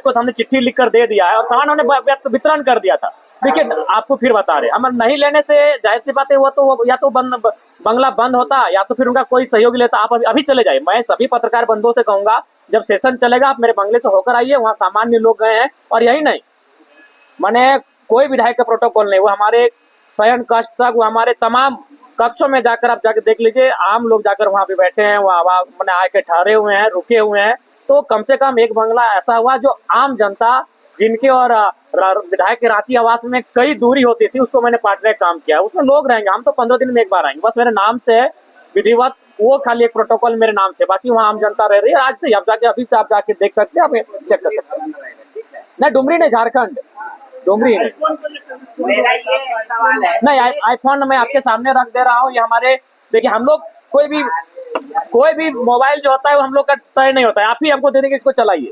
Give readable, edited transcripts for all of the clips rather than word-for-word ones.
को तो हमने चिट्ठी लिख कर दे दिया है और सामान हमने वितरण कर दिया था। देखिए आपको फिर बता रहे, हम नहीं लेने से जाहिर सी बात है वो तो या तो बंगला बंद होता या तो फिर उनका कोई सहयोगी लेता। आप अभी चले जाइए, मैं सभी पत्रकार बंधुओं से कहूंगा जब सेशन चलेगा आप मेरे बंगले से होकर आइए, वहाँ सामान्य लोग गए हैं। और यही नहीं, मैंने कोई विधायक का प्रोटोकॉल नहीं, वो हमारे शयन कक्ष तक, वो हमारे तमाम कक्षों में जाकर आप जाकर देख लीजिए, आम लोग जाकर वहाँ पे बैठे हैं, वहाँ मैंने आके ठहरे हुए हैं, रुके हुए हैं। तो कम से कम एक बंगला ऐसा हुआ जो आम जनता जिनके और विधायक के रांची आवास में कई दूरी होती थी, उसको मैंने पार्टनर काम किया। उसमें लोग रहेंगे, हम तो 15 दिन में एक बार आएंगे, बस मेरे नाम से है विधिवत, वो खाली एक प्रोटोकॉल मेरे नाम से, बाकी वहाँ आम जनता रह रही है। आज से आप जाके अभी से आप जाके देख सकते हैं, आप चेक कर सकते हैं। नहीं डुमरी नहीं, झारखंड डुमरी नहीं। मेरा ये सवाल है, नहीं आईफोन मैं आपके सामने रख दे रहा हूँ। ये हमारे देखिए, हम लोग कोई भी मोबाइल जो होता है वो हम लोग का तय नहीं होता है, आप ही हमको दे देंगे इसको चलाइए।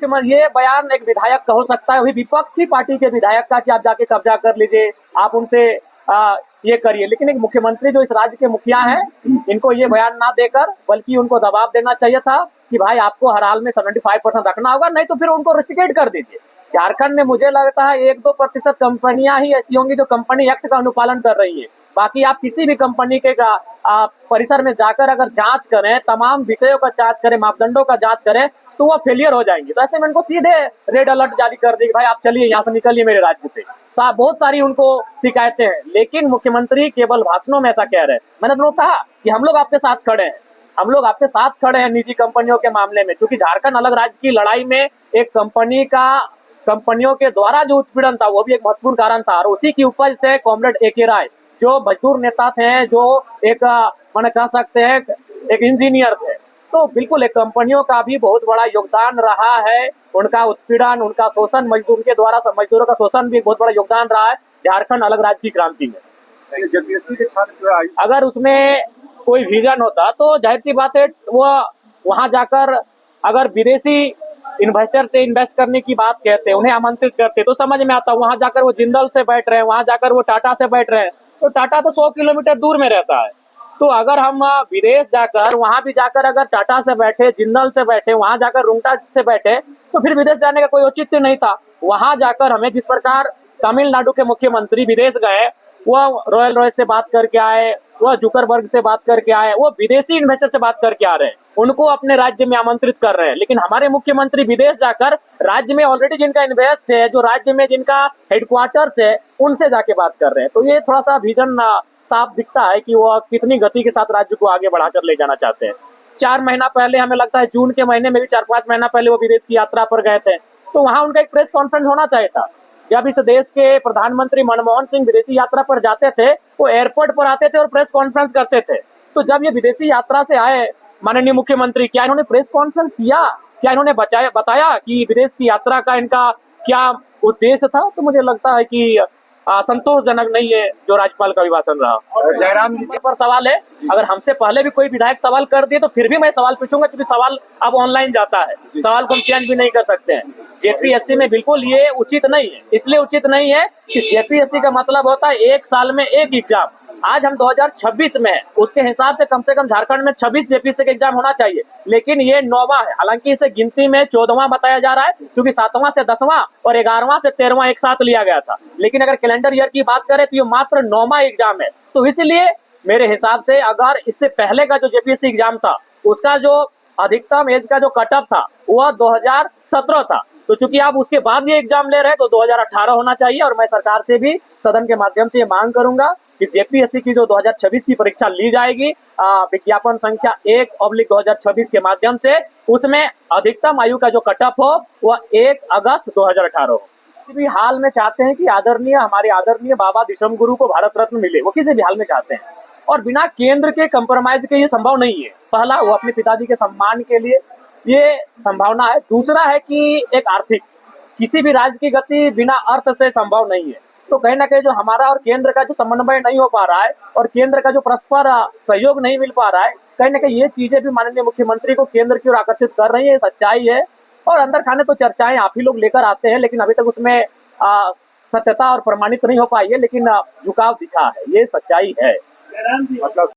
क्योंकि ये बयान एक विधायक का हो सकता है, वही विपक्षी पार्टी के विधायक का, कि आप जाके कब्जा कर लीजिए, आप उनसे ये करिए। लेकिन एक मुख्यमंत्री जो इस राज्य के मुखिया हैं, इनको ये बयान ना देकर बल्कि उनको दबाव देना चाहिए था कि भाई आपको हर हाल में 75% रखना होगा, नहीं तो फिर उनको रेस्ट्रिकेट कर दीजिए। झारखंड में मुझे लगता है 1-2% कंपनियां ही ऐसी होंगी जो कंपनी एक्ट का अनुपालन कर रही है। बाकी आप किसी भी कंपनी के परिसर में जाकर अगर जांच करें, तमाम विषयों का जांच करें, मापदंडों का जांच करें, तो वो फेलियर हो जाएंगे। तो ऐसे में उनको सीधे रेड अलर्ट जारी कर दी, भाई आप चलिए यहाँ से, निकलिए मेरे राज्य से। बहुत सारी उनको शिकायतें हैं, लेकिन मुख्यमंत्री केवल भाषणों में ऐसा कह रहे हैं। मैंने तो कहा कि हम लोग आपके साथ खड़े हैं, हम लोग आपके साथ खड़े हैं निजी कंपनियों के मामले में, क्योंकि झारखंड अलग राज्य की लड़ाई में एक कंपनियों के द्वारा जो उत्पीड़न था वो भी एक महत्वपूर्ण कारण था। और उसी की उपज थे कॉमरेड ए.के. राय, जो मजदूर नेता थे, जो एक मैंने कह सकते हैं एक इंजीनियर थे। तो बिल्कुल एक कंपनियों का भी बहुत बड़ा योगदान रहा है, उनका उत्पीड़न, उनका शोषण, मजदूर के द्वारा मजदूरों का शोषण भी बहुत बड़ा योगदान रहा है झारखंड अलग राज्य की क्रांति में। जेपीएससी के छात्र अगर उसमें कोई विजन होता तो जाहिर सी बात है वो वहां जाकर अगर विदेशी इन्वेस्टर से इन्वेस्ट करने की बात कहते, उन्हें आमंत्रित करते, तो समझ में आता। वहां जाकर वो जिंदल से बैठ रहे हैं, वहां जाकर वो टाटा से बैठ रहे हैं, तो टाटा तो 100 किलोमीटर दूर में रहता है। तो अगर हम विदेश जाकर, वहां भी जाकर अगर टाटा से बैठे, जिंदल से बैठे, वहां जाकर रुंगटा से बैठे, तो फिर विदेश जाने का कोई औचित्य नहीं था। वहां जाकर हमें जिस प्रकार तमिलनाडु के मुख्यमंत्री विदेश गए, वो रॉयल रॉयस से बात करके आए, वो जुकरबर्ग से बात करके आए, वो विदेशी इन्वेस्टर से बात करके आ रहे हैं, उनको अपने राज्य में आमंत्रित कर रहे हैं। लेकिन हमारे मुख्यमंत्री विदेश जाकर राज्य में ऑलरेडी जिनका इन्वेस्ट है, जो राज्य में जिनका हेडक्वार्टर्स है, उनसे जाके बात कर रहे हैं। तो ये थोड़ा सा विजन साफ दिखता है कि वो कितनी गति के साथ राज्य को आगे बढ़ाकर ले जाना चाहते हैं। 4 महीना पहले, हमें लगता है जून के महीने में भी 4-5 महीना पहले वो विदेश की यात्रा पर गए थे, तो वहां उनका एक प्रेस कॉन्फ्रेंस होना चाहिए था। जब इस देश के प्रधानमंत्री मनमोहन सिंह विदेशी यात्रा पर जाते थे, वो एयरपोर्ट पर आते थे और प्रेस कॉन्फ्रेंस करते थे। तो जब ये विदेशी यात्रा से आए माननीय मुख्यमंत्री, क्या इन्होंने प्रेस कॉन्फ्रेंस किया? क्या इन्होंने बताया कि विदेश की यात्रा का इनका क्या उद्देश्य था? तो मुझे लगता है कि संतोषजनक नहीं है जो राज्यपाल का अभिभाषण रहा। और जयराम जी पर सवाल है, अगर हमसे पहले भी कोई विधायक सवाल कर दिए तो फिर भी मैं सवाल पूछूंगा, क्योंकि सवाल अब ऑनलाइन जाता है, सवाल को हम चेंज भी नहीं कर सकते हैं। जेपीएससी में बिल्कुल ये उचित नहीं है। इसलिए उचित नहीं है कि जेपीएससी का मतलब होता है 1 साल में 1 एग्जाम। आज हम 2026 में है, उसके हिसाब से कम झारखंड में 26 जेपीएससी का एग्जाम होना चाहिए, लेकिन ये 9वां है। हालांकि इसे गिनती में 14वां बताया जा रहा है, क्योंकि 7वां से 10वां और 11वां से 13वां एक साथ लिया गया था। लेकिन अगर कैलेंडर ईयर की बात करें तो ये मात्र 9वां एग्जाम है। तो इसलिए मेरे हिसाब से अगर इससे पहले का जो जेपीएससी एग्जाम था, उसका जो अधिकतम एज का जो कट ऑफ था वह 2017 था। तो चूंकि आप उसके बाद ये एग्जाम ले रहे हैं, तो 2018 होना चाहिए। और मैं सरकार से भी सदन के माध्यम से ये मांग करूंगा कि जेपीएससी की जो 2026 की परीक्षा ली जाएगी, विज्ञापन संख्या 1/2026 के माध्यम से, उसमें अधिकतम आयु का जो कट ऑफ हो वह 1 अगस्त 2018 हो। किसी भी हाल में चाहते हैं कि हमारे आदरणीय बाबा दिशम गुरु को भारत रत्न मिले, वो किसी भी हाल में चाहते हैं, और बिना केंद्र के कंप्रोमाइज के ये संभव नहीं है। पहला, वो अपने पिताजी के सम्मान के लिए ये संभावना है। दूसरा है कि एक आर्थिक, किसी भी राज्य की गति बिना अर्थ से संभव नहीं है। तो कहीं ना कहीं जो हमारा और केंद्र का जो समन्वय नहीं हो पा रहा है, और केंद्र का जो परस्पर सहयोग नहीं मिल पा रहा है, कहीं ना कहीं ये चीजें भी माननीय मुख्यमंत्री को केंद्र की ओर आकर्षित कर रही है। सच्चाई है। और अंदर खाने तो चर्चाएं आप ही लोग लेकर आते हैं, लेकिन अभी तक उसमें सत्यता और प्रमाणित नहीं हो पाई है, लेकिन झुकाव दिखा है, ये सच्चाई है। मतलब